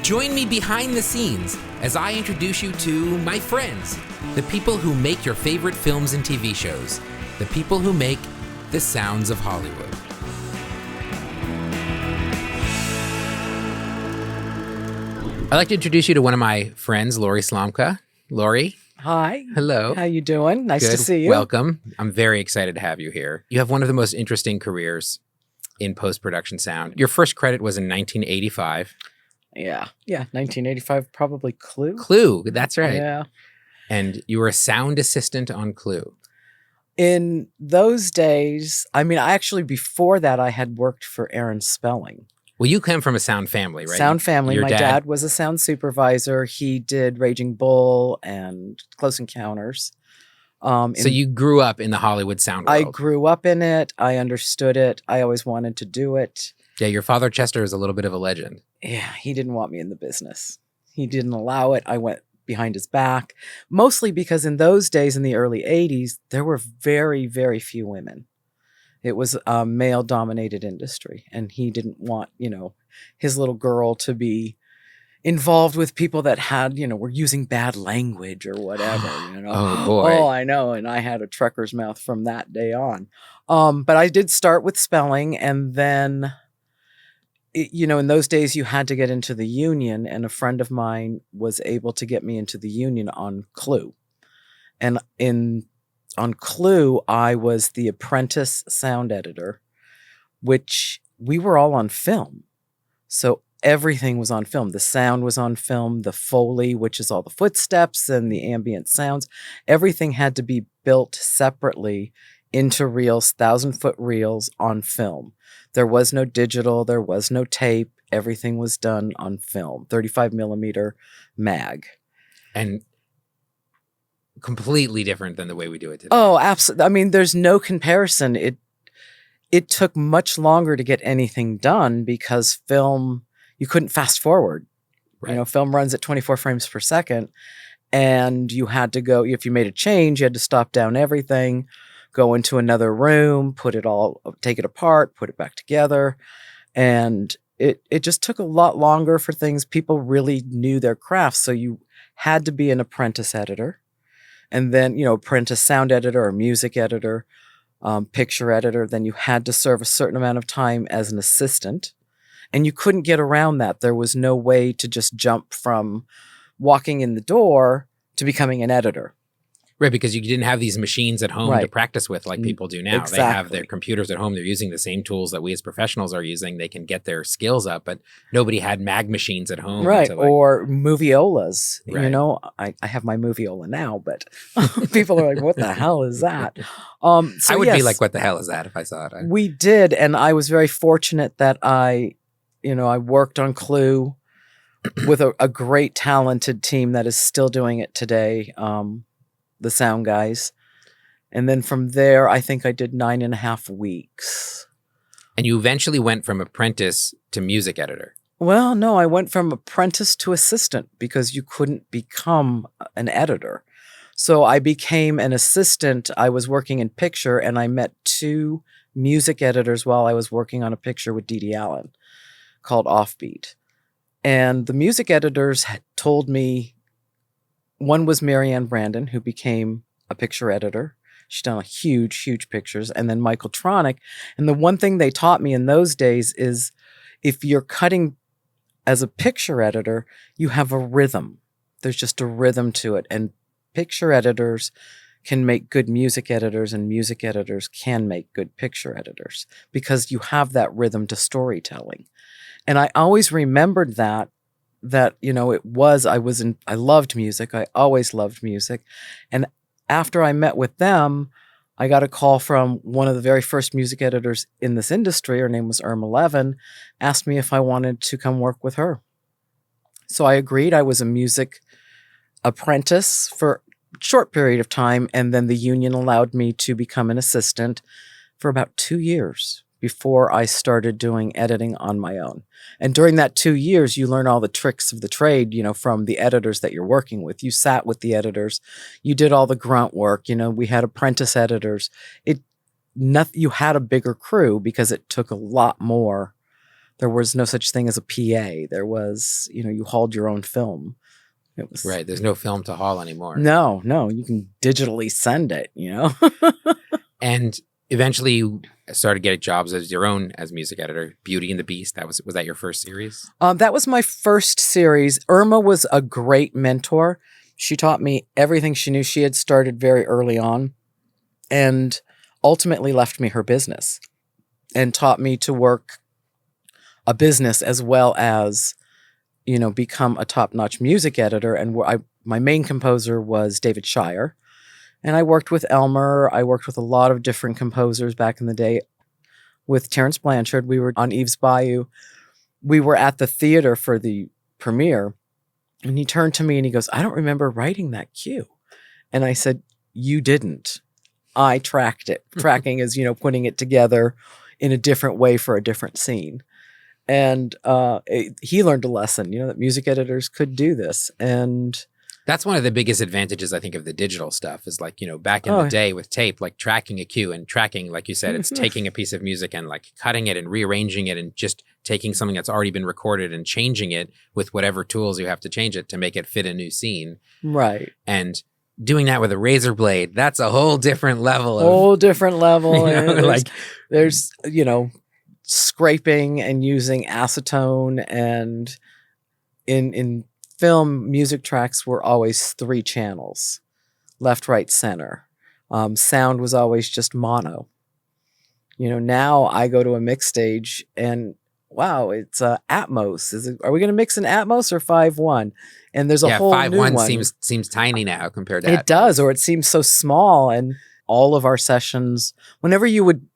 Join me behind the scenes as I introduce you to my friends, the people who make your favorite films and TV shows, the people who make the sounds of Hollywood. I'd like to introduce you to one of my friends, Lori Slomka. Lori. Hi. Hello. How you doing? Nice to see you. Welcome. I'm very excited to have you here. You have one of the most interesting careers in post-production sound. Your first credit was in 1985. Yeah, 1985, probably Clue. Clue, that's right. Yeah. And you were a sound assistant on Clue. In those days, before that, I had worked for Aaron Spelling. Well, you come from a sound family, right? Sound family. Your My dad was a sound supervisor. He did Raging Bull and Close Encounters. So you grew up in the Hollywood sound world. I grew up in it. I understood it. I always wanted to do it. Yeah, your father, Chester, is a little bit of a legend. Yeah, he didn't want me in the business. He didn't allow it. I went behind his back, mostly because in those days, in the early 80s, there were very, very few women. It was a male-dominated industry, and he didn't want, his little girl to be involved with people that had, were using bad language or whatever, Oh, boy. Oh, I know, and I had a trucker's mouth from that day on. But I did start with Spelling, and then... in those days you had to get into the union, and a friend of mine was able to get me into the union on Clue. And on Clue, I was the apprentice sound editor, which we were all on film. So everything was on film. The sound was on film, the Foley, which is all the footsteps and the ambient sounds. Everything had to be built separately into reels, 1,000-foot reels on film. There was no digital. There was no tape. Everything was done on film, 35 millimeter mag. And completely different than the way we do it today. Oh, absolutely. There's no comparison. It took much longer to get anything done because film, you couldn't fast forward. Right. Film runs at 24 frames per second, and you had to go, if you made a change, you had to stop down everything, go into another room, take it apart, put it back together. And it just took a lot longer for things. People really knew their craft. So you had to be an apprentice editor, and then, apprentice sound editor or music editor, picture editor. Then you had to serve a certain amount of time as an assistant, and you couldn't get around that. There was no way to just jump from walking in the door to becoming an editor. Right, because you didn't have these machines at home to practice with like people do now. Exactly. They have their computers at home. They're using the same tools that we as professionals are using. They can get their skills up, but nobody had mag machines at home. Right, or moviolas. Right. I have my moviola now, but people are like, what the hell is that? I would be like, what the hell is that if I saw it? We did, and I was very fortunate that I worked on Clue with a great, talented team that is still doing it today. The sound guys. And then from there, I think I did 9.5 weeks. And you eventually went from apprentice to music editor. Well, no, I went from apprentice to assistant because you couldn't become an editor. So I became an assistant. I was working in picture, and I met 2 music editors while I was working on a picture with Dee Dee Allen called Offbeat. And the music editors had told me, one was Marianne Brandon, who became a picture editor. She's done huge pictures. And then Michael Tronick. And the one thing they taught me in those days is if you're cutting as a picture editor, you have a rhythm. There's just a rhythm to it. And picture editors can make good music editors, and music editors can make good picture editors because you have that rhythm to storytelling. And I always remembered that I loved music. I always loved music. And after I met with them, I got a call from one of the very first music editors in this industry. Her name was Irma Levin, asked me if I wanted to come work with her. So I agreed. I was a music apprentice for a short period of time, and then the union allowed me to become an assistant for about 2 years before I started doing editing on my own. And during that 2 years, you learn all the tricks of the trade, from the editors that you're working with. You sat with the editors. You did all the grunt work. We had apprentice editors. You had a bigger crew because it took a lot more There was no such thing as a PA. There was, you hauled your own film. It was Right. There's no film to haul anymore. No, you can digitally send it, And eventually you started getting jobs as your own as music editor. Beauty and the Beast. Was that your first series? That was my first series. Irma was a great mentor. She taught me everything she knew. She had started very early on and ultimately left me her business and taught me to work a business as well as, become a top-notch music editor. And my main composer was David Shire. And I worked with Elmer. I worked with a lot of different composers back in the day. With Terrence Blanchard, we were on Eve's Bayou. We were at the theater for the premiere. And he turned to me and he goes, I don't remember writing that cue. And I said, you didn't. I tracked it. Tracking is, putting it together in a different way for a different scene. And he learned a lesson, that music editors could do this. And that's one of the biggest advantages, I think, of the digital stuff is like, back in the day with tape, like tracking a cue and tracking, like you said, it's taking a piece of music and like cutting it and rearranging it and just taking something that's already been recorded and changing it with whatever tools you have to change it to make it fit a new scene. Right. And doing that with a razor blade, that's a whole different level. There's scraping and using acetone, and in film, music tracks were always 3 channels, left, right, center. Sound was always just mono. Now I go to a mix stage and wow, it's Atmos. Are we going to mix in Atmos or 5.1? And there's a whole 5.1 new one. seems tiny now compared to It Atmos. does, or it seems so small. And all of our sessions, whenever you would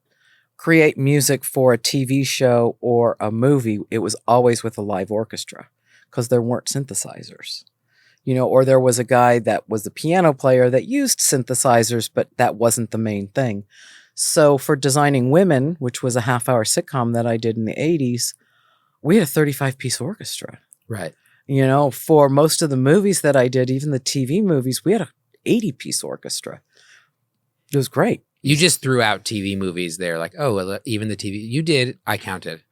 create music for a TV show or a movie, it was always with a live orchestra because there weren't synthesizers, or there was a guy that was the piano player that used synthesizers, but that wasn't the main thing. So for Designing Women, which was a half-hour sitcom that I did in the 80s, we had a 35-piece orchestra. Right. For most of the movies that I did, even the TV movies, we had a 80-piece orchestra. It was great. You just threw out TV movies there, like, oh, well, even the TV. You did, I counted,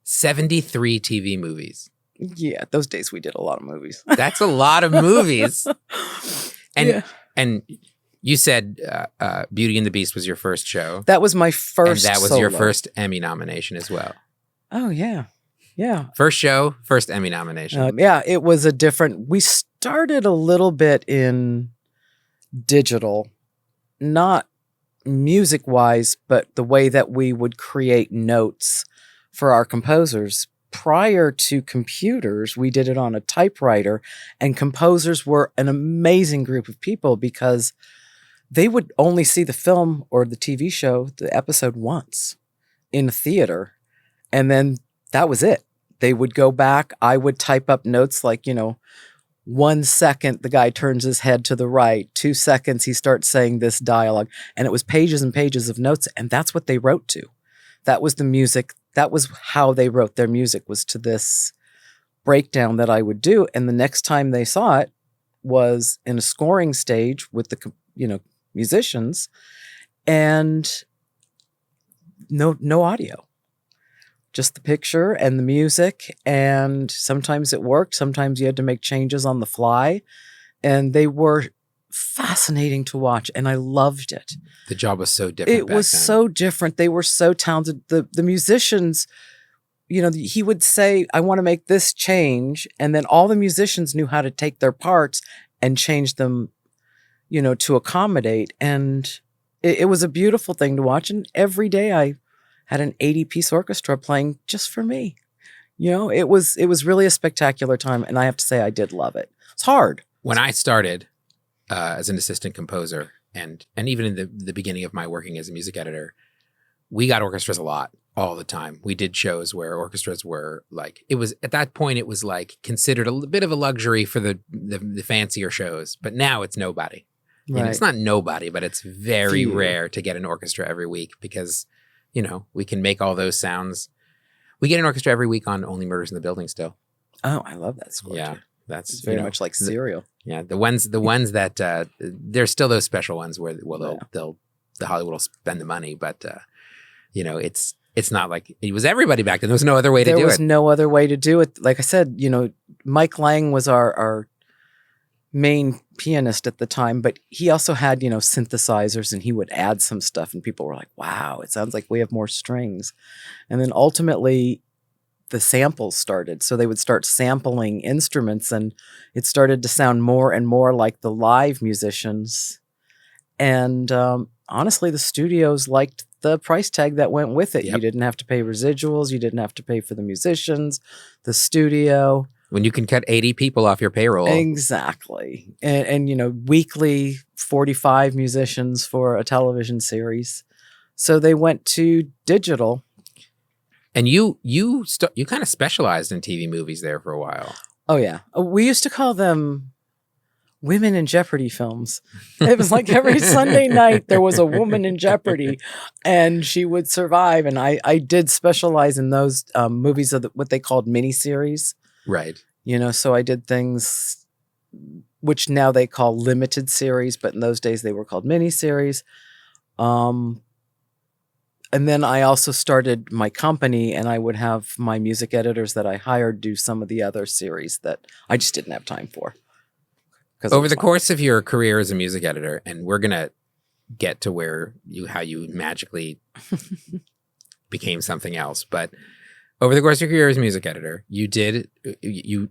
73 TV movies. Yeah, those days we did a lot of movies. That's a lot of movies. And you said Beauty and the Beast was your first show. That was my first And that was solo. your first Emmy nomination as well. Oh, yeah. Yeah. First show, first Emmy nomination. It was we started a little bit in digital, not music-wise, but the way that we would create notes for our composers. Prior to computers, we did it on a typewriter, and composers were an amazing group of people because they would only see the film or the TV show, the episode once in a theater, and then that was it. They would go back. I would type up notes like, 1 second, the guy turns his head to the right. 2 seconds, he starts saying this dialogue. And it was pages and pages of notes. And that's what they wrote to. That was the music. That was how they wrote their music, was to this breakdown that I would do. And the next time they saw it was in a scoring stage with the, musicians, and no audio. Just the picture and the music, and sometimes it worked. Sometimes you had to make changes on the fly, and they were fascinating to watch, and I loved it. The job was so different. It was so different. They were so talented. The musicians, he would say, I want to make this change, and then all the musicians knew how to take their parts and change them, to accommodate. And it was a beautiful thing to watch, and every day I had an 80-piece orchestra playing just for me. It was really a spectacular time, and I have to say I did love it. It's hard. When I started as an assistant composer, and even in the beginning of my working as a music editor, we got orchestras a lot, all the time. We did shows where orchestras were like, it was at that point, it was like considered a bit of a luxury for the fancier shows, but now it's nobody. Right. It's not nobody, but it's very rare to get an orchestra every week because, we can make all those sounds. We get an orchestra every week on Only Murders in the Building still. Oh, I love that score. Yeah. Too. That's very much like Serial. The ones that there's still those special ones where the Hollywood will spend the money, but it's it's not like it was everybody back then. There was no other way to do it. There was no other way to do it. Like I said, Mike Lang was our main pianist at the time, but he also had, synthesizers, and he would add some stuff, and people were like, wow, it sounds like we have more strings. And then ultimately the samples started. So they would start sampling instruments, and it started to sound more and more like the live musicians. And honestly, the studios liked the price tag that went with it. Yep. You didn't have to pay residuals. You didn't have to pay for the musicians, the studio. When you can cut 80 people off your payroll. Exactly. And weekly 45 musicians for a television series. So they went to digital. And you kind of specialized in TV movies there for a while. Oh, yeah. We used to call them Women in Jeopardy films. It was like every Sunday night there was a woman in Jeopardy, and she would survive. And I did specialize in those movies of what they called miniseries. Right. So I did things which now they call limited series, but in those days they were called miniseries. And then I also started my company, and I would have my music editors that I hired do some of the other series that I just didn't have time for. Over the course of your career as a music editor, and we're going to get to how you magically became something else, but over the course of your career as a music editor, you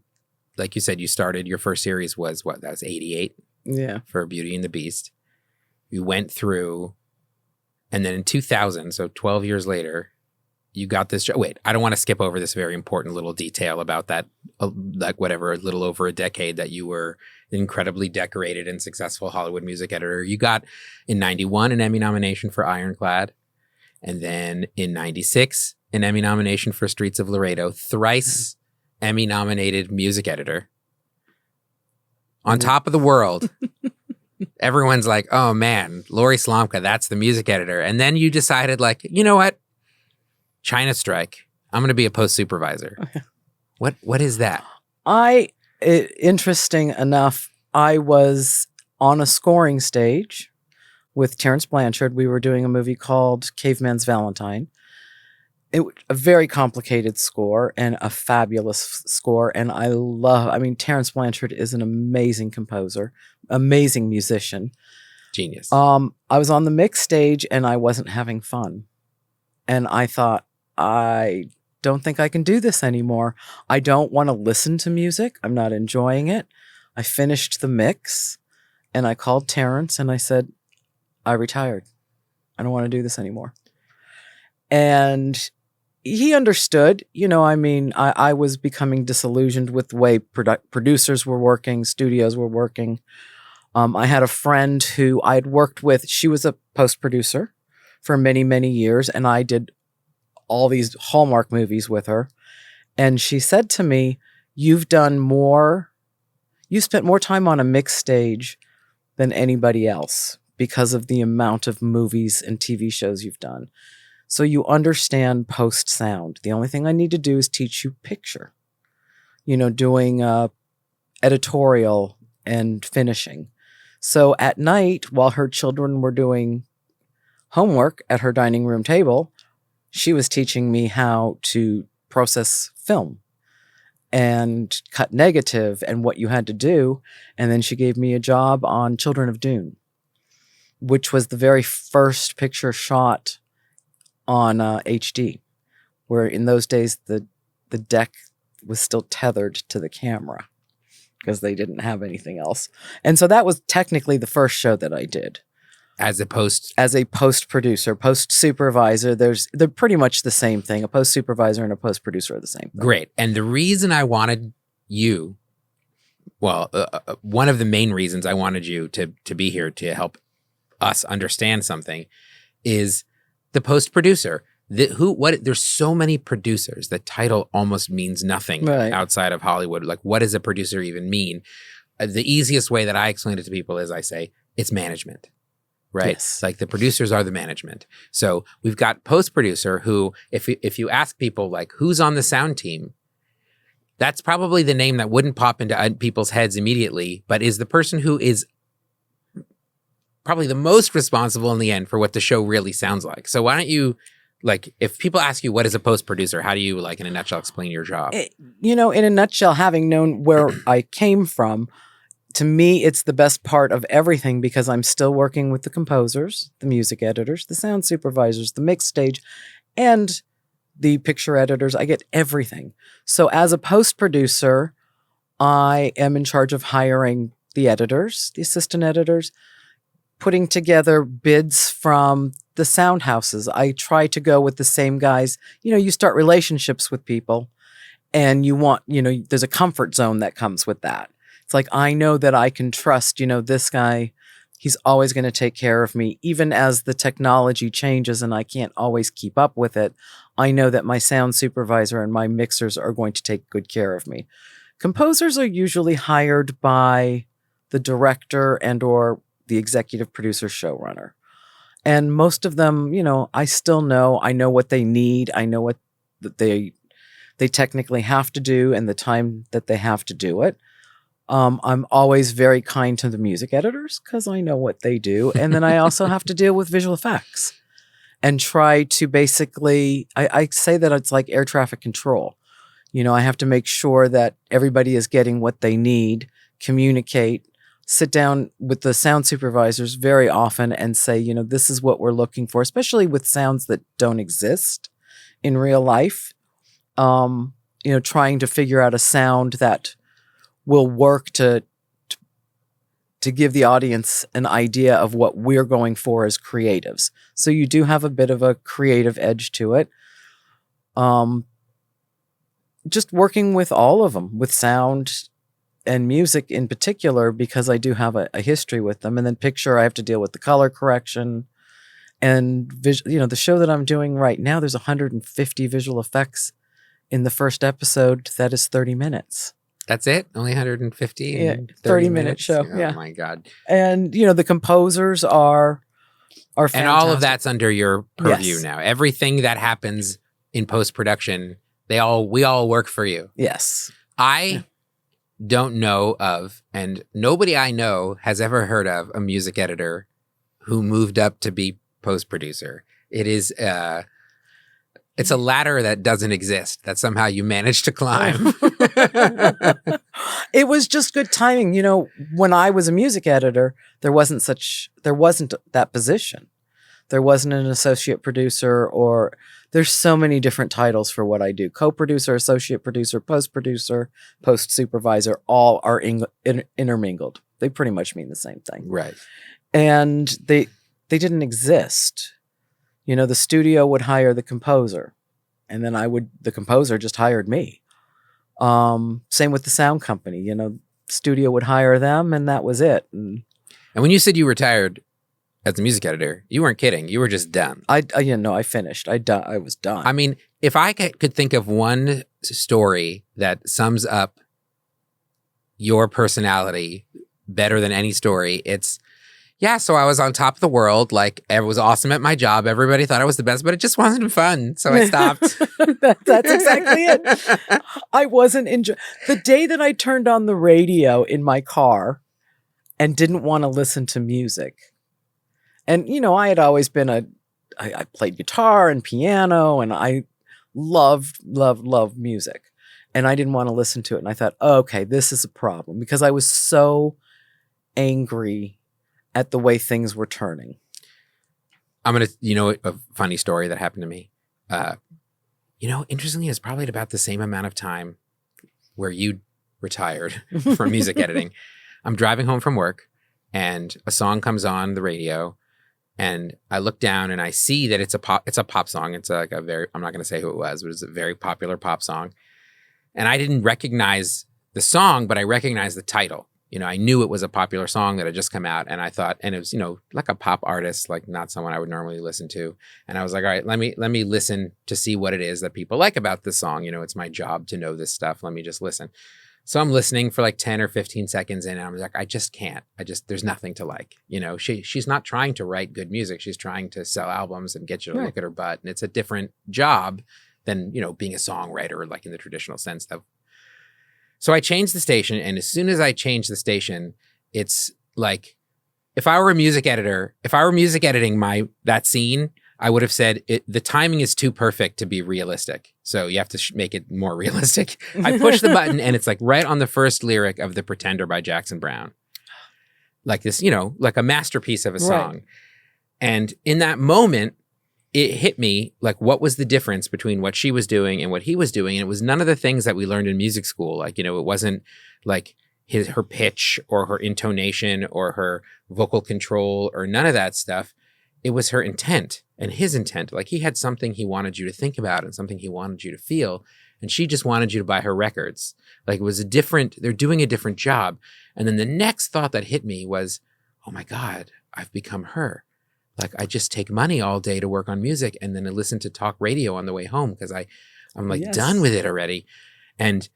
like you said, you started, your first series was what? That was 88? Yeah. For Beauty and the Beast. You went through, and then in 2000, so 12 years later, you got this job. Wait, I don't want to skip over this very important little detail about that, a little over a decade that you were an incredibly decorated and successful Hollywood music editor. You got, in 91, an Emmy nomination for Ironclad. And then in 96, an Emmy nomination for Streets of Laredo. Thrice Emmy nominated music editor. On top of the world. Everyone's like, oh man, Lori Slomka, that's the music editor. And then you decided, like, you know what? China strike. I'm going to be a post supervisor. What is that? Interesting enough, I was on a scoring stage with Terrence Blanchard. We were doing a movie called Caveman's Valentine. A very complicated score and a fabulous score. And Terrence Blanchard is an amazing composer, amazing musician. Genius. I was on the mix stage and I wasn't having fun. And I thought, I don't think I can do this anymore. I don't want to listen to music. I'm not enjoying it. I finished the mix and I called Terrence and I said, I retired. I don't want to do this anymore. And he understood, I was becoming disillusioned with the way producers were working, studios were working. I had a friend who I'd worked with. She was a post-producer for many, many years, and I did all these Hallmark movies with her. And she said to me, you spent more time on a mix stage than anybody else because of the amount of movies and TV shows you've done. So you understand post sound. The only thing I need to do is teach you picture, doing editorial and finishing. So at night, while her children were doing homework at her dining room table, she was teaching me how to process film and cut negative and what you had to do. And then she gave me a job on Children of Dune, which was the very first picture shot on HD, where in those days the deck was still tethered to the camera because they didn't have anything else. And so that was technically the first show that I did. As a post-producer, post-supervisor, they're pretty much the same thing. A post-supervisor and a post-producer are the same thing. Great. And the reason I wanted you, one of the main reasons I wanted you to be here to help us understand something is the post-producer. There's so many producers. The title almost means nothing outside of Hollywood. Like, what does a producer even mean? The easiest way that I explain it to people is I say, it's management. Right. Yes. Like the producers are the management. So we've got post-producer who, if you ask people like who's on the sound team, that's probably the name that wouldn't pop into people's heads immediately, but is the person who is probably the most responsible in the end for what the show really sounds like. So why don't you Like, if people ask you what is a post producer, how do you, like, in a nutshell, explain your job? In a nutshell, having known where I came from, to me, it's the best part of everything because I'm still working with the composers, the music editors, the sound supervisors, the mix stage, and the picture editors. I get everything. So as a post producer, I am in charge of hiring the editors, the assistant editors, putting together bids from the sound houses. I try to go with the same guys. You start relationships with people and you want, there's a comfort zone that comes with that. It's like, I know that I can trust, this guy, he's always going to take care of me. Even as the technology changes and I can't always keep up with it, I know that my sound supervisor and my mixers are going to take good care of me. Composers are usually hired by the director and or the executive producer showrunner. And most of them, I still know, I know what they need. I know what they technically have to do and the time that they have to do it. I'm always very kind to the music editors because I know what they do. And then I also have to deal with visual effects and try to basically, I say that it's like air traffic control. I have to make sure that everybody is getting what they need, communicate, sit down with the sound supervisors very often and say, this is what we're looking for, especially with sounds that don't exist in real life. Trying to figure out a sound that will work to give the audience an idea of what we're going for as creatives. So you do have a bit of a creative edge to it. Just working with all of them, with sound and music in particular, because I do have a history with them. And then picture, I have to deal with the color correction and the show that I'm doing right now, there's 150 visual effects in the first episode. That is 30 minutes. That's it? Only 150? Yeah, 30-minute show. Oh, yeah. my God. And, the composers are fantastic. And all of that's under your purview Yes. now. Everything that happens in post-production, we all work for you. Yes. I don't know of, and nobody I know has ever heard of, a music editor who moved up to be post-producer. It is it's a ladder that doesn't exist that somehow you managed to climb. It was just good timing. When I was a music editor, there wasn't that position. There wasn't an associate producer, or there's so many different titles for what I do. Co-producer, associate producer, post-producer, post-supervisor, all are intermingled. They pretty much mean the same thing. Right. And they didn't exist. The studio would hire the composer, and then the composer just hired me. Same with the sound company, studio would hire them and that was it. And when you said you retired as a music editor, you weren't kidding. You were just done. I finished. I was done. I mean, if I could think of one story that sums up your personality better than any story, it's, so I was on top of the world. Like, it was awesome at my job. Everybody thought I was the best, but it just wasn't fun. So I stopped. That's exactly it. I wasn't the day that I turned on the radio in my car and didn't want to listen to music. And, I had always been I played guitar and piano and I loved music. And I didn't want to listen to it. And I thought, okay, this is a problem because I was so angry at the way things were turning. I'm going to, a funny story that happened to me. Interestingly, it's probably at about the same amount of time where you retired from music editing. I'm driving home from work and a song comes on the radio and I look down and I see that it's a pop song. It's like I'm not going to say who it was, but it's a very popular pop song. And I didn't recognize the song, but I recognized the title. I knew it was a popular song that had just come out and I thought, and it was, like a pop artist, like not someone I would normally listen to. And I was like, all right, let me listen to see what it is that people like about this song. It's my job to know this stuff. Let me just listen. So I'm listening for like 10 or 15 seconds in and I'm like, I just can't. There's nothing to like. She's not trying to write good music. She's trying to sell albums and get you to look at her butt. And it's a different job than, being a songwriter, like in the traditional sense of. So I changed the station, and as soon as I changed the station, it's like if I were music editing that scene, I would have said the timing is too perfect to be realistic. So you have to make it more realistic. I push the button and it's like right on the first lyric of The Pretender by Jackson Browne. Like this, like a masterpiece of a song. Right. And in that moment, it hit me like what was the difference between what she was doing and what he was doing. And it was none of the things that we learned in music school. Like, it wasn't like her pitch or her intonation or her vocal control or none of that stuff. It was her intent and his intent. Like he had something he wanted you to think about and something he wanted you to feel. And she just wanted you to buy her records. Like it was they're doing a different job. And then the next thought that hit me was, oh my God, I've become her. Like I just take money all day to work on music and then I listen to talk radio on the way home because I'm like Yes. done with it already. And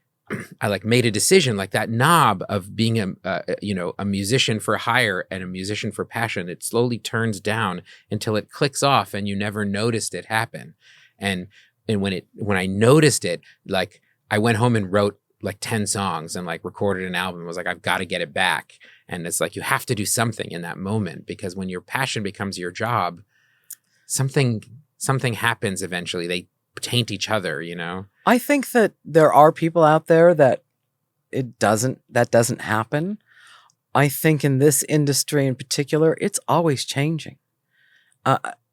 I like made a decision, like that knob of being a musician for hire and a musician for passion. It slowly turns down until it clicks off and you never noticed it happen. And when I noticed it, like I went home and wrote like 10 songs and like recorded an album. I was like, I've got to get it back. And it's like, you have to do something in that moment because when your passion becomes your job, something happens eventually. They taint each other, I think that there are people out there that that doesn't happen. I think in this industry in particular, it's always changing.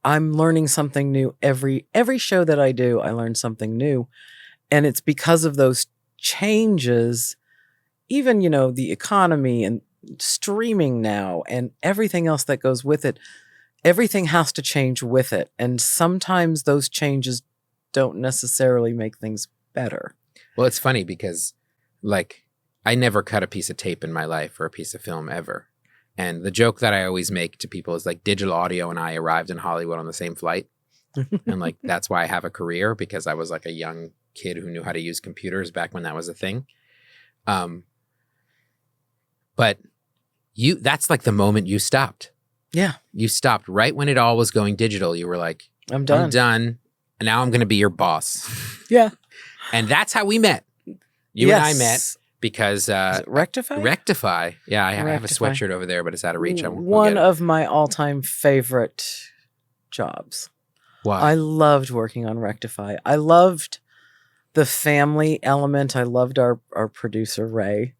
I'm learning something new every show that I do. I learn something new, and it's because of those changes. Even the economy and streaming now and everything else that goes with it. Everything has to change with it, and sometimes those changes don't necessarily make things better. Well, it's funny because like I never cut a piece of tape in my life or a piece of film ever. And the joke that I always make to people is like digital audio and I arrived in Hollywood on the same flight. And like, that's why I have a career because I was like a young kid who knew how to use computers back when that was a thing. But that's like the moment you stopped. Yeah. You stopped right when it all was going digital. You were like, I'm done. And now I'm going to be your boss. Yeah. And that's how we met. You and I met because Is it Rectify? Rectify. Yeah, I have a Rectify. sweatshirt over there, but it's out of reach. One of my all-time favorite jobs. Why? I loved working on Rectify. I loved the family element. I loved our producer, Ray.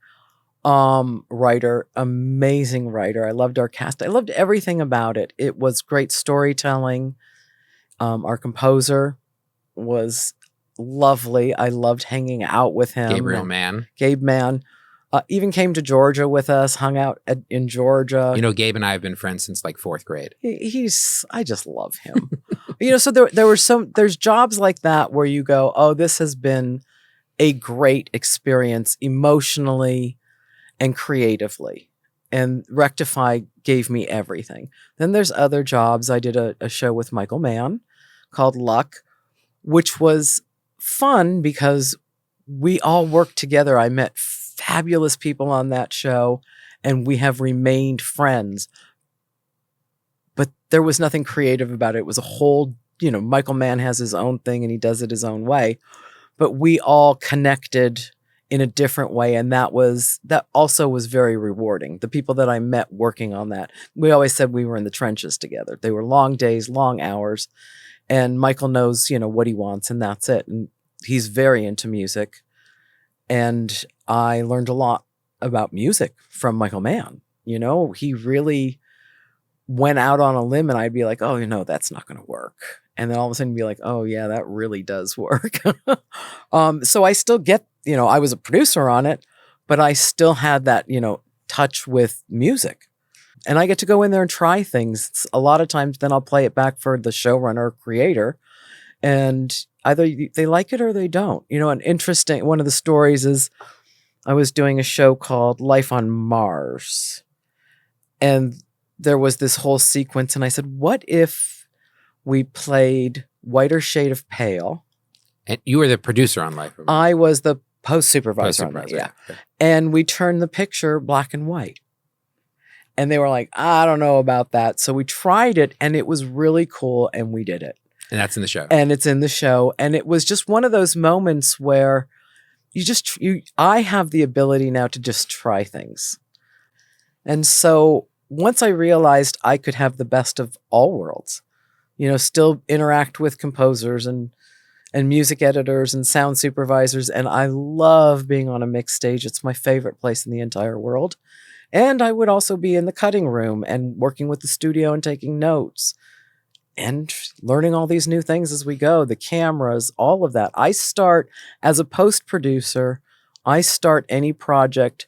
Writer, amazing writer. I loved our cast. I loved everything about it. It was great storytelling. Our composer was lovely. I loved hanging out with him. Gabe Mann. Even came to Georgia with us, hung out in Georgia. Gabe and I have been friends since like 4th grade. I just love him. So there's jobs like that where you go, oh, this has been a great experience emotionally and creatively. And Rectify gave me everything. Then there's other jobs. I did a show with Michael Mann called Luck, which was fun because we all worked together. I met fabulous people on that show and we have remained friends. But there was nothing creative about it. It was a whole, Michael Mann has his own thing and he does it his own way. But we all connected in a different way. And that also was very rewarding. The people that I met working on that, we always said we were in the trenches together. They were long days, long hours. And Michael knows, what he wants and that's it. And he's very into music. And I learned a lot about music from Michael Mann. He really went out on a limb and I'd be like, oh, that's not going to work. And then all of a sudden be like, oh yeah, that really does work. So I still get, I was a producer on it, but I still had that, touch with music. And I get to go in there and try things. A lot of times then I'll play it back for the showrunner or creator. And either they like it or they don't. One of the stories is I was doing a show called Life on Mars. And there was this whole sequence. And I said, what if we played Whiter Shade of Pale? And you were the producer on Life. I was the post supervisor on that. Yeah. Okay. And we turned the picture black and white. And they were like, I don't know about that. So we tried it and it was really cool and we did it. And that's in the show. And it's in the show. And it was just one of those moments where I have the ability now to just try things. And so once I realized I could have the best of all worlds, still interact with composers and music editors and sound supervisors. And I love being on a mix stage. It's my favorite place in the entire world. And I would also be in the cutting room and working with the studio and taking notes and learning all these new things as we go, the cameras, all of that. I start as a post producer. I start any project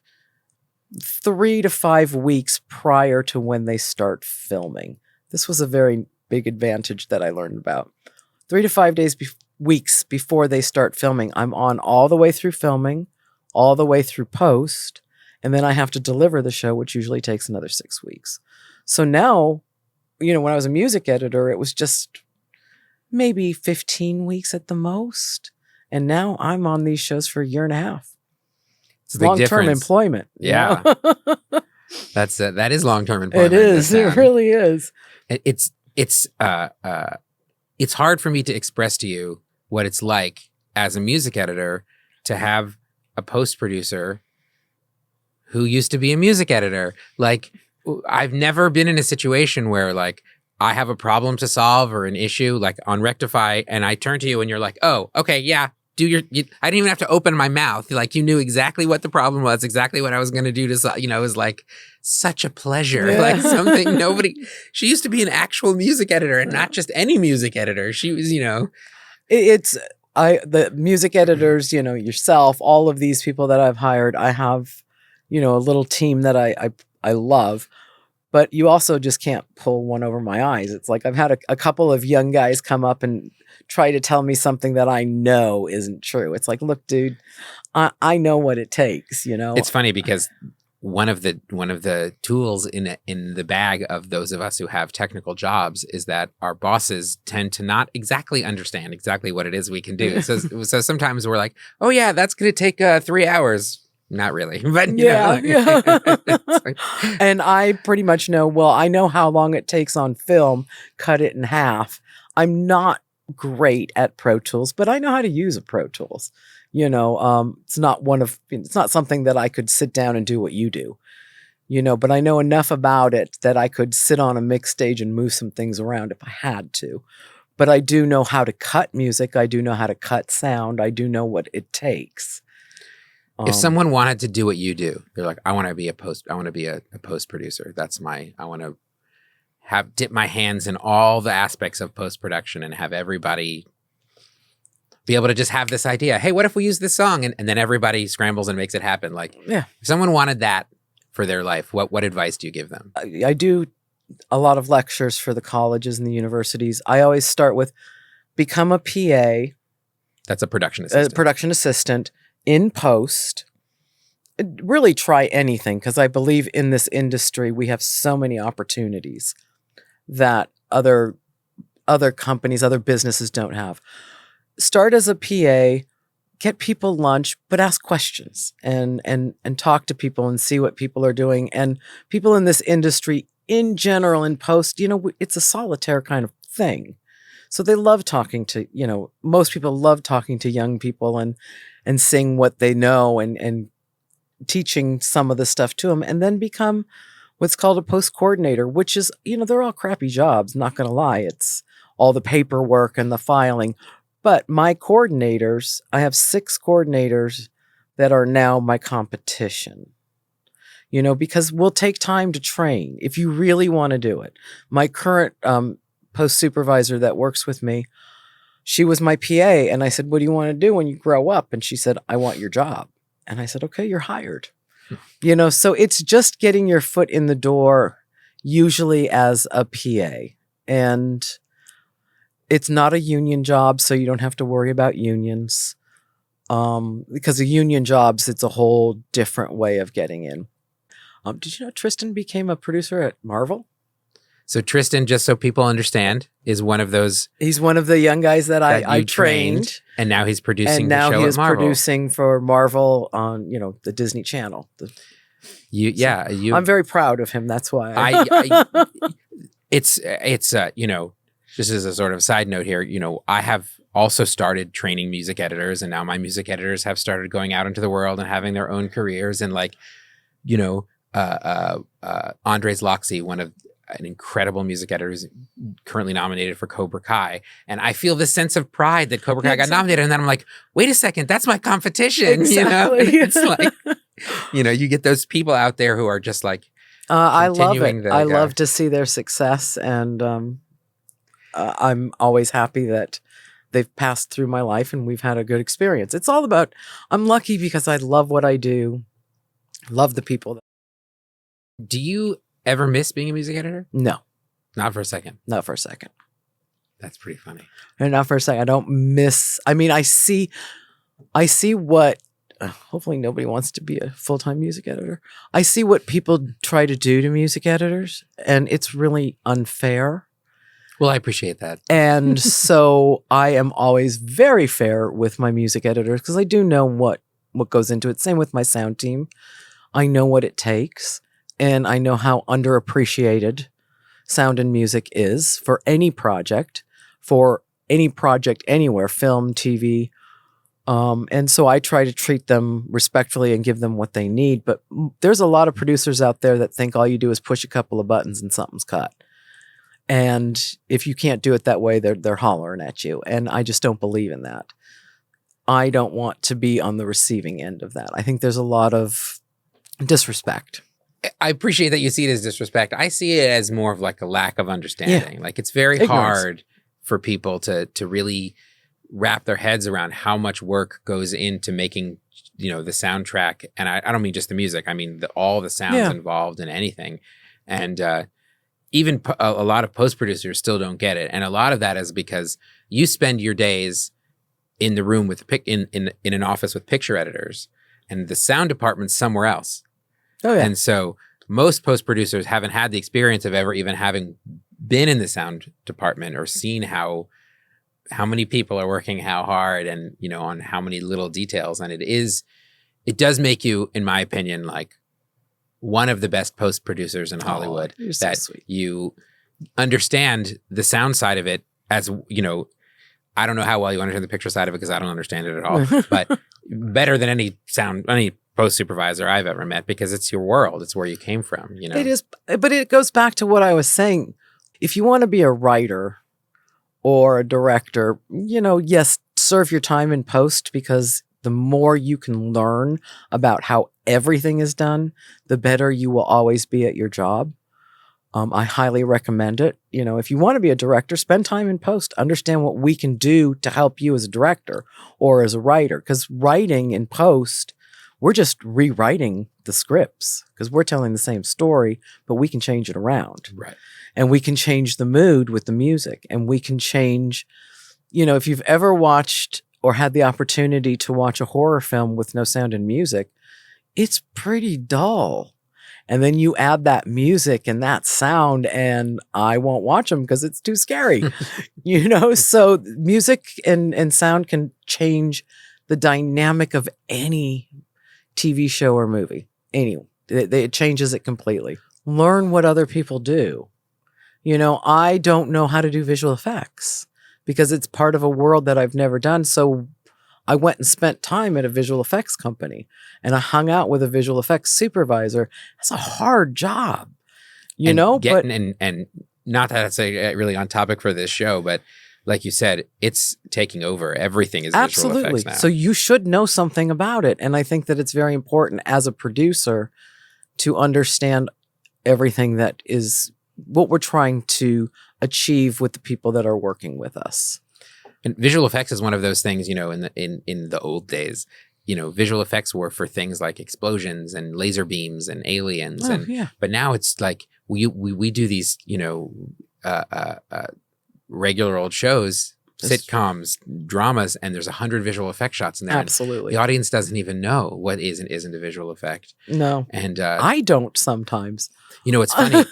3 to 5 weeks prior to when they start filming. This was a very big advantage that I learned about. 3 to 5 weeks before they start filming, I'm on all the way through filming, all the way through post, and then I have to deliver the show, which usually takes another 6 weeks. So now, when I was a music editor, it was just maybe 15 weeks at the most. And now I'm on these shows for a year and a half. It's a big long-term difference. employment. Yeah. That is long-term employment. It is. It really is. It's hard for me to express to you what it's like as a music editor to have a post producer who used to be a music editor. Like, I've never been in a situation where like I have a problem to solve or an issue like on Rectify, and I turn to you and you're like, oh, okay, yeah. I didn't even have to open my mouth. Like, you knew exactly what the problem was, exactly what I was going to do to, it was like such a pleasure. Yeah. Like something she used to be an actual music editor and not just any music editor. She was, the music editors, yourself, all of these people that I've hired, I have, a little team that I love. But you also just can't pull one over my eyes. It's like I've had a couple of young guys come up and try to tell me something that I know isn't true. It's like, look, dude, I know what it takes, It's funny because one of the tools in the bag of those of us who have technical jobs is that our bosses tend to not exactly understand exactly what it is we can do. So sometimes we're like, oh yeah, that's going to take 3 hours. Not really, but yeah. Like, and I pretty much know, I know how long it takes on film, cut it in half. I'm not great at Pro Tools, but I know how to use a Pro Tools. It's not something that I could sit down and do what you do, but I know enough about it that I could sit on a mix stage and move some things around if I had to. But I do know how to cut music. I do know how to cut sound. I do know what it takes. If someone wanted to do what you do, they're like, I want to be a post producer. I want to dip my hands in all the aspects of post-production and have everybody be able to just have this idea. Hey, what if we use this song? And then everybody scrambles and makes it happen. Like, yeah. If someone wanted that for their life, what advice do you give them? I do a lot of lectures for the colleges and the universities. I always start with become a PA. That's a production assistant. In post. Really try anything, because I believe in this industry we have so many opportunities that other companies, other businesses don't have. Start as a PA, get people lunch, but ask questions and talk to people and see what people are doing. And people in this industry in general in post, it's a solitaire kind of thing. So they love talking to, most people love talking to young people and seeing what they know and teaching some of the stuff to them, and then become what's called a post coordinator, which is, they're all crappy jobs, not going to lie. It's all the paperwork and the filing. But my coordinators, I have 6 coordinators that are now my competition, because we'll take time to train if you really want to do it. My current post supervisor that works with me, she was my PA, and I said, what do you want to do when you grow up? And she said, I want your job. And I said, okay, you're hired. So it's just getting your foot in the door, usually as a PA. And it's not a union job, so you don't have to worry about unions. Because the union jobs, it's a whole different way of getting in. Did you know Tristan became a producer at Marvel? So Tristan, just so people understand, is one of those. He's one of the young guys that I trained, and now he's producing. And now the show he is at Marvel. producing for Marvel on the Disney Channel. I'm very proud of him. That's why. It's just as a sort of side note here, I have also started training music editors, and now my music editors have started going out into the world and having their own careers, and Andres Loxley, one of an incredible music editor who's currently nominated for Cobra Kai. And I feel this sense of pride that Cobra Kai got nominated. And then I'm like, wait a second, that's my competition. Exactly. It's like, you get those people out there who are just like, I love it. I the- love to see their success. And I'm always happy that they've passed through my life and we've had a good experience. It's all about, I'm lucky because I love what I do. Love the people. Do you ever miss being a music editor? No, Not for a second. not for a second. That's pretty funny. And not for a second. I don't miss, I mean, I see what, hopefully nobody wants to be a full-time music editor. I see what people try to do to music editors, and it's really unfair. Well, I appreciate that. And so I am always very fair with my music editors because I do know what goes into it. Same with my sound team. I know what it takes, and I know how underappreciated sound and music is for any project anywhere, film, TV. And so I try to treat them respectfully and give them what they need. But there's a lot of producers out there that think all you do is push a couple of buttons and something's cut. And if you can't do it that way, they're hollering at you. And I just don't believe in that. I don't want to be on the receiving end of that. I think there's a lot of disrespect. I appreciate that you see it as disrespect. I see it as more of like a lack of understanding. Like it's very Ignorance. hard for people to really wrap their heads around how much work goes into making, the soundtrack. And I don't mean just the music. I mean all the sounds involved in anything. And even a lot of post-producers still don't get it. And a lot of that is because you spend your days in the room with in an office with picture editors, and the sound department's somewhere else. Oh yeah. And so most post-producers haven't had the experience of ever even having been in the sound department or seen how many people are working how hard and, on how many little details. And it does make you, in my opinion, like one of the best post-producers in Hollywood. You're so that sweet. You understand the sound side of it as, I don't know how well you understand the picture side of it because I don't understand it at all, but better than any post supervisor I've ever met because it's your world. It's where you came from, It is, but it goes back to what I was saying. If you want to be a writer or a director, yes, serve your time in post because the more you can learn about how everything is done, the better you will always be at your job. I highly recommend it. If you want to be a director, spend time in post. Understand what we can do to help you as a director or as a writer. Because writing in post, we're just rewriting the scripts because we're telling the same story, but we can change it around. Right. And we can change the mood with the music. And we can change, if you've ever watched or had the opportunity to watch a horror film with no sound and music, it's pretty dull. And then you add that music and that sound, and I won't watch them because it's too scary. So music and sound can change the dynamic of any TV show or movie. It changes it completely. Learn what other people do. I don't know how to do visual effects because it's part of a world that I've never done. So I went and spent time at a visual effects company and I hung out with a visual effects supervisor. That's a hard job, and not that it's really on topic for this show, but like you said, it's taking over. Everything is visual effects now. So you should know something about it. And I think that it's very important as a producer to understand everything that is what we're trying to achieve with the people that are working with us. And visual effects is one of those things, in the old days, visual effects were for things like explosions and laser beams and aliens. But now it's like we do these, regular old shows, sitcoms, dramas, and there's 100 visual effect shots in there. Absolutely. The audience doesn't even know what is and isn't a visual effect. No. And I don't sometimes. It's funny.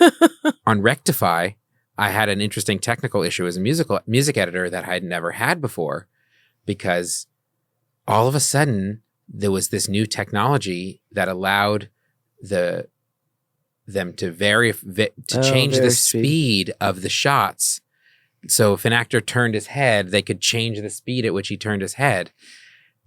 On Rectify, I had an interesting technical issue as a music editor that I had never had before, because all of a sudden there was this new technology that allowed them to change the speed of the shots. So if an actor turned his head, they could change the speed at which he turned his head.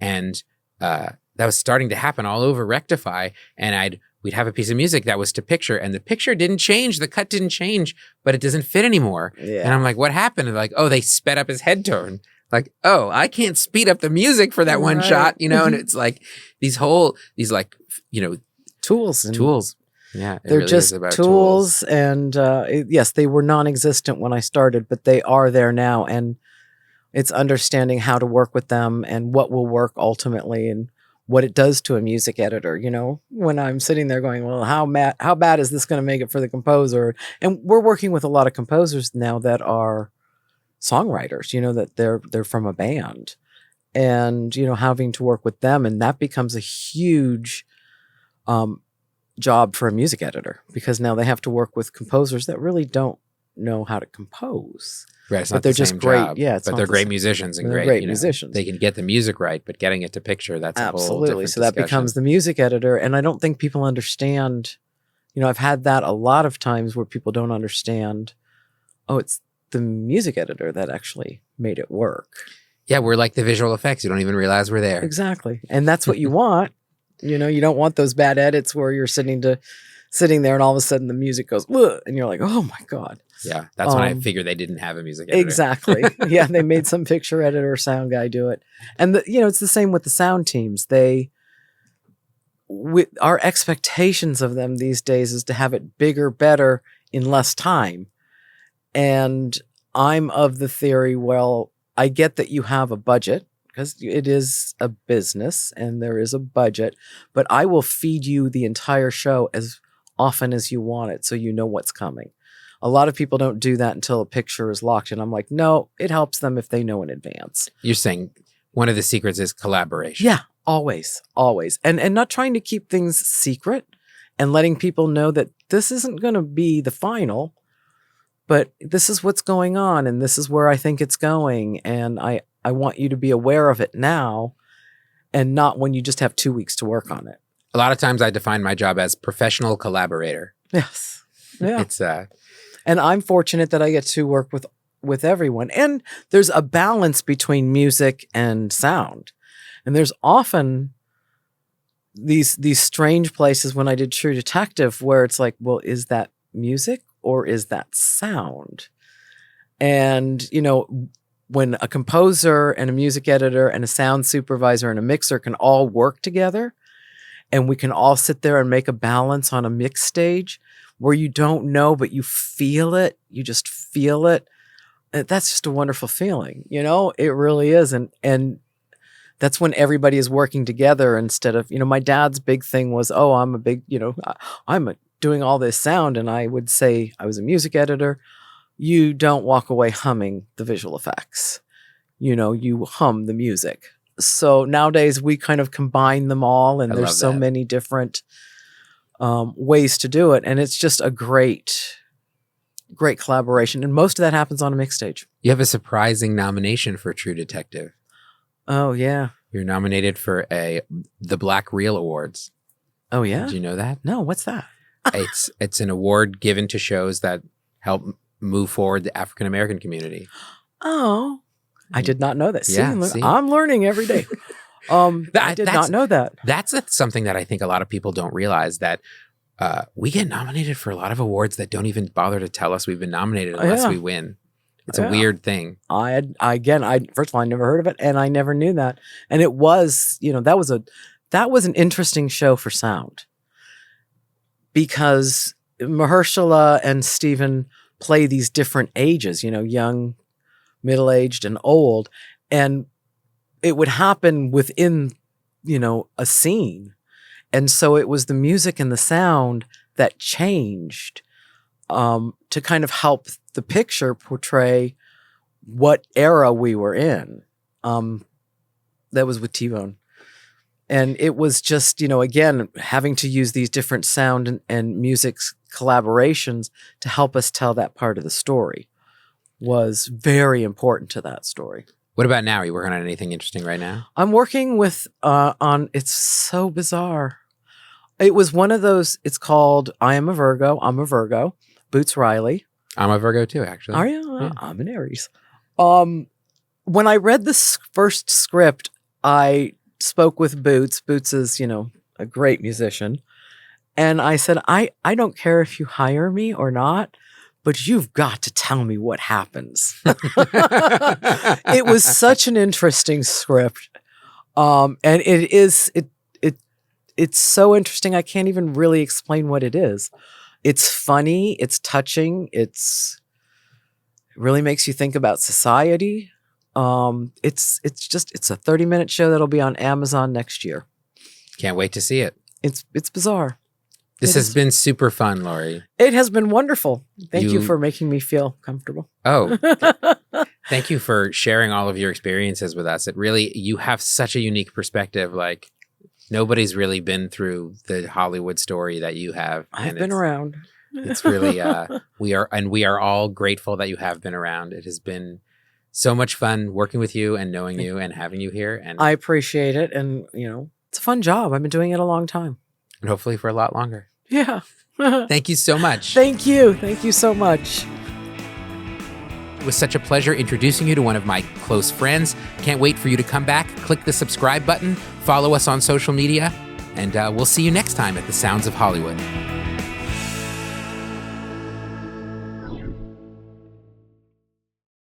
And that was starting to happen all over Rectify. And I'd we'd have a piece of music that was to picture, and the picture didn't change, the cut didn't change, but it doesn't fit anymore. Yeah. And I'm like, what happened? And like, oh, they sped up his head turn. Like, oh, I can't speed up the music for that one shot, you know? And it's like these like, you know, tools. Tools. Yeah. They're really just is about tools. And yes, they were non-existent when I started, but they are there now. And it's understanding how to work with them and what will work ultimately and what it does to a music editor. You know, when I'm sitting there going, well, how bad is this going to make it for the composer? And we're working with a lot of composers now that are songwriters, you know, that they're from a band, and, you know, having to work with them. And that becomes a huge job for a music editor, because now they have to work with composers that really don't know how to compose. Right, it's but not they're the just same great. job, Yeah, but they're great musicians and great you know, musicians. They can get the music right, but getting it to picture, that's a whole Absolutely. different So that discussion. becomes the music editor. And I don't think people understand, you know, I've had that a lot of times where people don't understand, oh, it's the music editor that actually made it work. Yeah, we're like the visual effects. You don't even realize we're there. Exactly. And that's what you want. You know, you don't want those bad edits where you're sitting there and all of a sudden the music goes, ugh, and you're like, oh my God. Yeah, that's when I figured they didn't have a music editor. Exactly. Yeah, they made some picture editor, sound guy do it. And, you know, it's the same with the sound teams. Our expectations of them these days is to have it bigger, better in less time. And I'm of the theory, well, I get that you have a budget because it is a business and there is a budget, but I will feed you the entire show as often as you want it so you know what's coming. A lot of people don't do that until a picture is locked. And I'm like, no, it helps them if they know in advance. You're saying one of the secrets is collaboration. Yeah, always, always. And not trying to keep things secret and letting people know that this isn't going to be the final, but this is what's going on and this is where I think it's going. And I want you to be aware of it now and not when you just have 2 weeks to work on it. A lot of times I define my job as professional collaborator. Yes. Yeah. It's and I'm fortunate that I get to work with everyone. And there's a balance between music and sound. And there's often these strange places when I did True Detective where it's like, well, is that music or is that sound? And, you know, when a composer and a music editor and a sound supervisor and a mixer can all work together and we can all sit there and make a balance on a mix stage where you don't know, but you feel it, you just feel it. That's just a wonderful feeling, you know, it really is. And that's when everybody is working together instead of, you know, my dad's big thing was, oh, I'm a big, you know, doing all this sound. And I would say I was a music editor. You don't walk away humming the visual effects. You know, you hum the music. So nowadays we kind of combine them all and there's so many different ways to do it. And it's just a great collaboration. And most of that happens on a mix stage. You have a surprising nomination for True Detective. Oh, yeah. You're nominated for the Black Reel Awards. Oh, yeah? Did you know that? No, what's that? It's an award given to shows that help move forward the African American community. Oh, I did not know that. See, Yeah, see? I'm learning every day. I did not know that. That's something that I think a lot of people don't realize, that we get nominated for a lot of awards that don't even bother to tell us we've been nominated unless we win. It's a weird thing. First of all, I never heard of it, and I never knew that. And it was, you know, that was an interesting show for sound, because Mahershala and Stephen play these different ages, you know, young, middle-aged, and old, and it would happen within, you know, a scene. And so it was the music and the sound that changed to kind of help the picture portray what era we were in. That was with T-Bone. And it was just, you know, again, having to use these different sound and music collaborations to help us tell that part of the story was very important to that story. What about now? Are you working on anything interesting right now? I'm working with, it's so bizarre. It was one of those, it's called I Am a Virgo, I'm a Virgo, Boots Riley. I'm a Virgo too, actually. Are you? Yeah. I'm an Aries. When I read this first script, I spoke with Boots. Boots is, you know, a great musician. And I said, I don't care if you hire me or not, but you've got to tell me what happens. It was such an interesting script. And it's so interesting. I can't even really explain what it is. It's funny. It's touching. It really makes you think about society. It's a 30-minute show that'll be on Amazon next year. Can't wait to see it. It's bizarre. This has been super fun, Lori. It has been wonderful. Thank you for making me feel comfortable. Oh, thank you for sharing all of your experiences with us. You have such a unique perspective. Like, nobody's really been through the Hollywood story that you have. I've been around. It's really, we are all grateful that you have been around. It has been so much fun working with you and knowing you and having you here. And I appreciate it. And, it's a fun job. I've been doing it a long time. And hopefully for a lot longer. Yeah. Thank you so much. Thank you. Thank you so much. It was such a pleasure introducing you to one of my close friends. Can't wait for you to come back. Click the subscribe button, follow us on social media, and we'll see you next time at The Sounds of Hollywood.